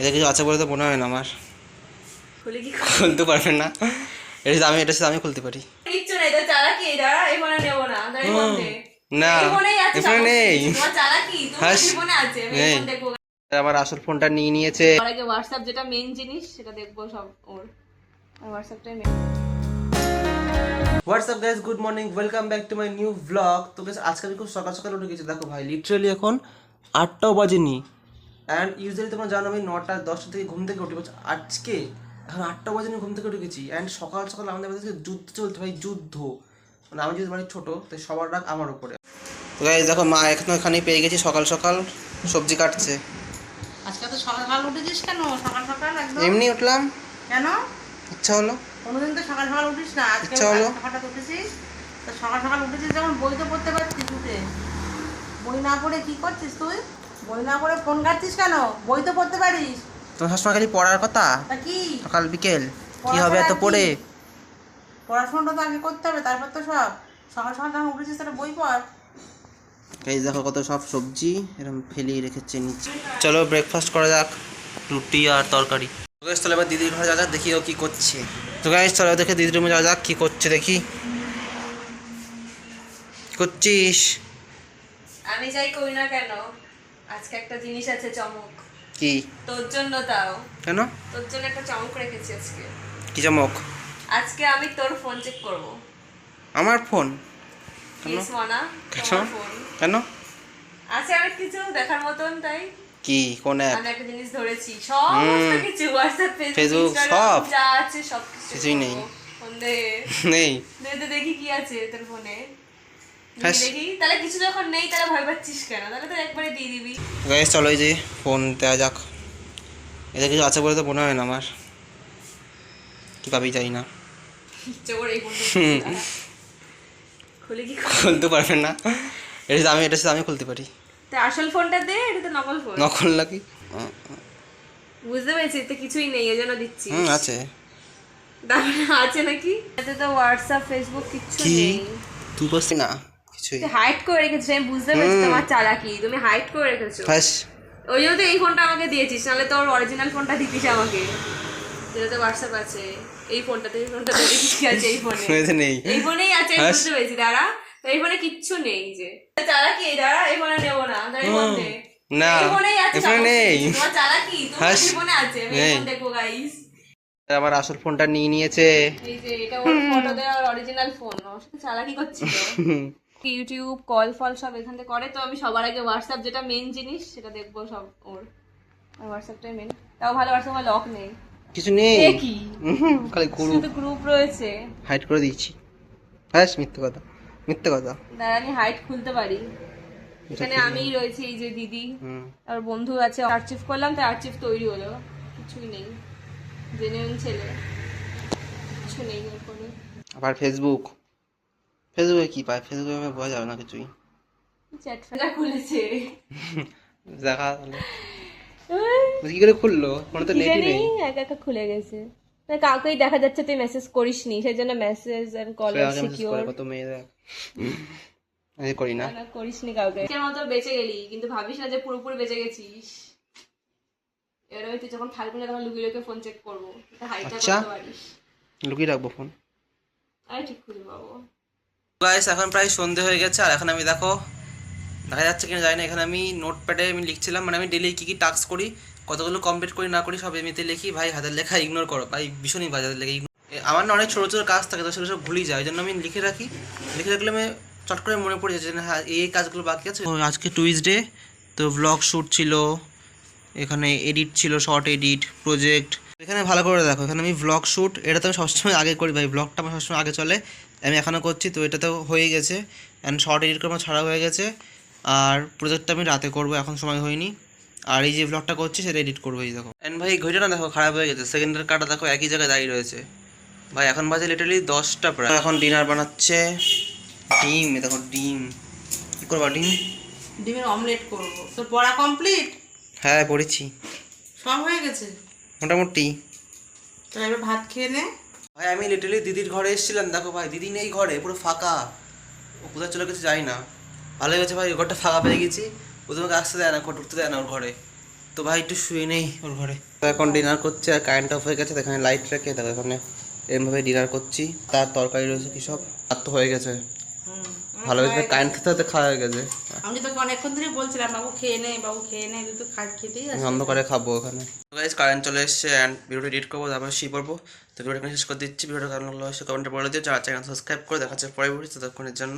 এটা কিছু আছে বলে তো মনে হয় না আমার। খুলতে পারবেন না? এটা আমি খুলতে পারি। কিচ্ছু নেই তো, চালাকি এটা এই ফোনে নেব না। তাই বলতে না, এই ফোনেই আছে, এখানে নেই। তোমার চালাকি তোমার এই ফোনে আছে। আমি এই ফোন দেখবো। আমার আসল ফোনটা নিয়ে নিয়েছে। আর আগে হোয়াটসঅ্যাপ যেটা মেইন জিনিস সেটা দেখবো সব ওর। আর হোয়াটসঅ্যাপটাই main. WhatsApp guys, good morning, welcome back to my new blog. তো গাইস আজকে আমি খুব সকাল সকাল উঠে গেছি। দেখো ভাই, লিটারালি এখন 8টাও বাজেনি। অ্যান্ড ইউজুয়ালি তোমরা জানো আমি 9টা 10টা থেকে ঘুম থেকে উঠি, আজকে এখন 8টা বাজেনি ঘুম থেকে উঠে গেছি। অ্যান্ড সকাল সকাল আমাদের বাড়িতে যুদ্ধ চলছে ভাই, যুদ্ধ। মানে আমি যদি বাড়ির ছোটো, তাই সবার রাগ আমার উপরে। তো গাইস দেখো, মা এখানে পেয়ে গেছি সকাল সকাল সবজি কাটছে। আজকে তো সকাল সকাল উঠেছিস কেন? সকাল সকাল একদম এমনি উঠলাম, কেন? ইচ্ছা হলো। কোনোদিন তো সকাল সকাল উঠিস না, আজকে ইচ্ছা হলো। হঠাৎ উঠেছিস। তো সকাল সকাল উঠেছিস যখন, বই তো পড়তে পারছিস। উঠে বই না পড়ে কি করছিস তুই? বই না পড়ে ফোন ঘাটছিস কেন? বই তো পড়তে পারিস। তোমার সবসময় খালি পড়ার কথা, তা কি সকাল বিকেল কি হবে এত পড়ে? পড়াশোনাটা তো আগে করতে হবে, তারপর তো সব। সকাল সকাল যখন উঠেছিস তাহলে বই পড়। এই দেখো কত সব সবজি এরকম ফেলিয়ে রেখেছে নিচে। চলো ব্রেকফাস্ট করা যাক, রুটি আর তরকারি। চলো এবার দিদির ঘরে যাওয়া যাক, দেখি ও কি করছে। তো গাইস চলো দেখে দিদির রুমে যাওয়া যাক কি করছে, দেখি কি করছিস। আমি যাই করি না কেন, আজকে একটা জিনিস আছে চমক। কি? তোর জন্য তাও। কেন? তোর জন্য একটা চমক রেখেছি আজকে। কি চমক? আজকে আমি তোর ফোন চেক করব। আমার ফোন? প্লিজ মানা, কেন? তোমার ফোন কেন? আছে অনেক কিছু দেখার মতন, তাই কি? কোন অ্যাপ? আমি একটা জিনিস ধরেছি, সমস্ত কিছু হোয়াটসঅ্যাপ ফেসবুক সব সব যা আছে সব কিছুই নেই। ফোন দে নেই। দেখি কি আছে তোর ফোনে। হ্যাঁ। দেখি তাহলে কিছু যখন নেই তাহলে ভয় পাচ্ছিস কেন? তাহলে তো একবারে দিয়ে দিবি। গাইস চলো এই যে ফোন দেওয়া যাক। এটা কিছু আছে বলে তো মনে হয় না আমার, কি পাবি জানি না। ইচ্ছে করে এই ফোনটা খুলে কি খুলতে পারবেন না? এটা আমি খুলতে পারি। তা আসল ফোনটা দে, এটা তো নকল ফোন। নকল নাকি? বুঝতে পেরেছি, এতে কিছুই নেই, এজন্য দিচ্ছি। আছে। তাহলে আছে নাকি? এতে তো হোয়াটসঅ্যাপ ফেসবুক কিচ্ছু কি নেই। তুই বসছি না কিছুই? তুই হাইড করে রেখেছিস, আমি বুঝতে পেরেছি তোমার চালাকি। তুমি হাইড করে রেখেছো, ব্যাস। ওই জন্য তো এই ফোনটা আমাকে দিয়েছিস, নাহলে তোর অরিজিনাল ফোনটা দিতিস আমাকে, যেটাতে হোয়াটসঅ্যাপ আছে। এই ফোনটাতে দেখিস কি আছে এই ফোনে? নেই। এই ফোনেই আছে, আমি বুঝতে পেরেছি। দাঁড়া, তো এই ফোনে কিচ্ছু নেই। যে চালাকি, দাঁড়া এই ফোনে নেবো না। তাই বলতে না, এই ফোনেই আছে, এখানে নেই। তোমার চালাকি তোমার এই ফোনে আছে। আমি এই ফোন দেখবো গাইস। আমার আসল ফোনটা নিয়ে নিয়েছে। এই যে এটা ওর ফটো দেওয়ার অরিজিনাল ফোন, ওর সাথে চালাকি করছিল। ইউটিউব কল ফল সব এখান থেকে করে। তো আমি সবার আগে হোয়াটসঅ্যাপ যেটা মেইন জিনিস সেটা দেখবো সব ওর। হোয়াটসঅ্যাপটাই মেইন, তাও ভালো। হোয়াটসঅ্যাপে লক নেই, কিছু নেই, কি খালি গ্রুপ। শুধু গ্রুপ রয়েছে, হাইড করে দিয়েছি। ব্যাস, মিথ্যে কথা, মিথ্যে কথা। দাঁড়া আমি হাইড খুলতে পারি। এখানে আমিই রয়েছি, এই যে দিদি আর বন্ধু আছে। আর্চিভ করলাম, তাই আর্চিভ তৈরি হলো। কিছুই নেই, জেনুইন ছেলে, কিছু নেই ওর ফোনে। আবার ফেসবুকে কি পায়? ফেসবুকে আমি বোঝা যাবে না কিছুই। চ্যাট ফেলা খুলেছে, দেখা তাহলে কি করে খুললো? ফোনে তো নেটই নেই। একা একা খুলে গেছে। কাউকেই দেখা যাচ্ছে তুই মেসেজ করিসনি, সেই জন্য মেসেজ এন্ড কল সিকিউর। কত মেয়ে দেখ, আমি করি না। করিসনি কাউকে। এর মতো বেঁচে গেলি, কিন্তু ভাবিস না যে পুরোপুরি বেঁচে গেছিস। এবারে তুই যখন থাকবি না তখন লুকিয়ে লুকিয়ে ফোন চেক করবো, এটা হাইটা করতে পারিস। লুকিয়ে রাখবো ফোন। আরে ঠিক খুঁজে পাবো। গাইস এখন প্রায় সন্ধে হয়ে গেছে, আর এখন আমি দেখা যাচ্ছে কিনা জানি না, এখানে আমি নোটপ্যাডে আমি লিখছিলাম। মানে আমি ডেলি কী কী টাস্ক করি, কতগুলো কমপ্লিট করি না করি সব এমনিতে লিখি। ভাই হাতের লেখা ইগনোর করো ভাই, ভীষণই বাজে হাতের লেখা। আমার না অনেক ছোটো ছোটো কাজ থাকে, তো সেগুলো সব ভুলেই যায়, ওই জন্য আমি লিখে রাখি। লিখে রাখলে আমি চট করে মনে পড়ে যাচ্ছে যে হ্যাঁ এই কাজগুলো বাকি আছে। আজকে টুইসডে, তো ব্লগ শ্যুট ছিল, এখানে এডিট ছিল, শর্ট এডিট প্রজেক্ট। এখানে ভালো করে দেখো, এখানে আমি ব্লগ শ্যুট, এটা তো আমি সবসময় আগে করি ভাই, ব্লগটা আমার সবসময় আগে চলে, আমি এখনও করছি। তো এটা তো হয়ে গেছে, অ্যান্ড শর্ট এডিট করে আমার ছাড়া হয়ে গেছে। আর প্রজেক্টটা আমি রাতে করবো, এখন সময় হয়নি। আর এই যে ব্লগটা করছি সেটা এডিট করবো। এই দেখো, অ্যান্ড ভাই ঘড়িটা না দেখো খারাপ হয়ে গেছে, সেকেন্ডের কাটা দেখো একই জায়গায় দাঁড়িয়ে রয়েছে। ভাই এখন বাজে লিটারালি 10টা প্রায়। এখন ডিনার বানাচ্ছে, ডিম। দেখো ডিম, কী করবা ডিম? ডিমের অমলেট করবো। তোর পড়া কমপ্লিট? হ্যাঁ পড়েছি, সব হয়ে গেছে মোটামুটি। তো এবার ভাত খেয়ে নে। ভাই আমি লিটারালি দিদির ঘরে এসেছিলাম, দেখো ভাই দিদি নেই ঘরে, পুরো ফাঁকা। ও কোথায় চলে গেছে জানি না। ভালো হয়েছে ভাই, ঘরটা ফাঁকা পেয়ে গেছি। ও তোমাকে আসতে দেয় না, ঢুকতে দেয় না ওর ঘরে। তো ভাই একটু শুয়ে নেই ওর ঘরে। তো এখন ডিনার করছি আর কারেন্ট অফ হয়ে গেছে, তো এখানে লাইট রেখে দেখো এখানে এরমভাবে ডিনার করছি। তার তরকারি রয়েছে কি সব, আর তো হয়ে গেছে ভালো হয়েছে, কারেন্ট থাকতে খাওয়া হয়ে গেছে। আমি তোকে অনেকক্ষণ ধরে বলছিলাম বাবু খেয়ে নে, বাবু খেয়ে নে, তুই তো খেতেই আমি আসছিস। অন্ধকারে খাবো ওখানে। গাইস কারেন্ট চলে এসেছে অ্যান্ড ভিডিওটা এডিট করবো, তারপরে শুয়ে পড়বো। তো ভিডিওটা এখানে শেষ করে দিচ্ছি। ভিডিওটা কেমন লাগলো অবশ্যই কমেন্টে বলে দিও, যারা চ্যানেল সাবস্ক্রাইব করে দেখাচ্ছে পরবর্তী ততক্ষণের জন্য।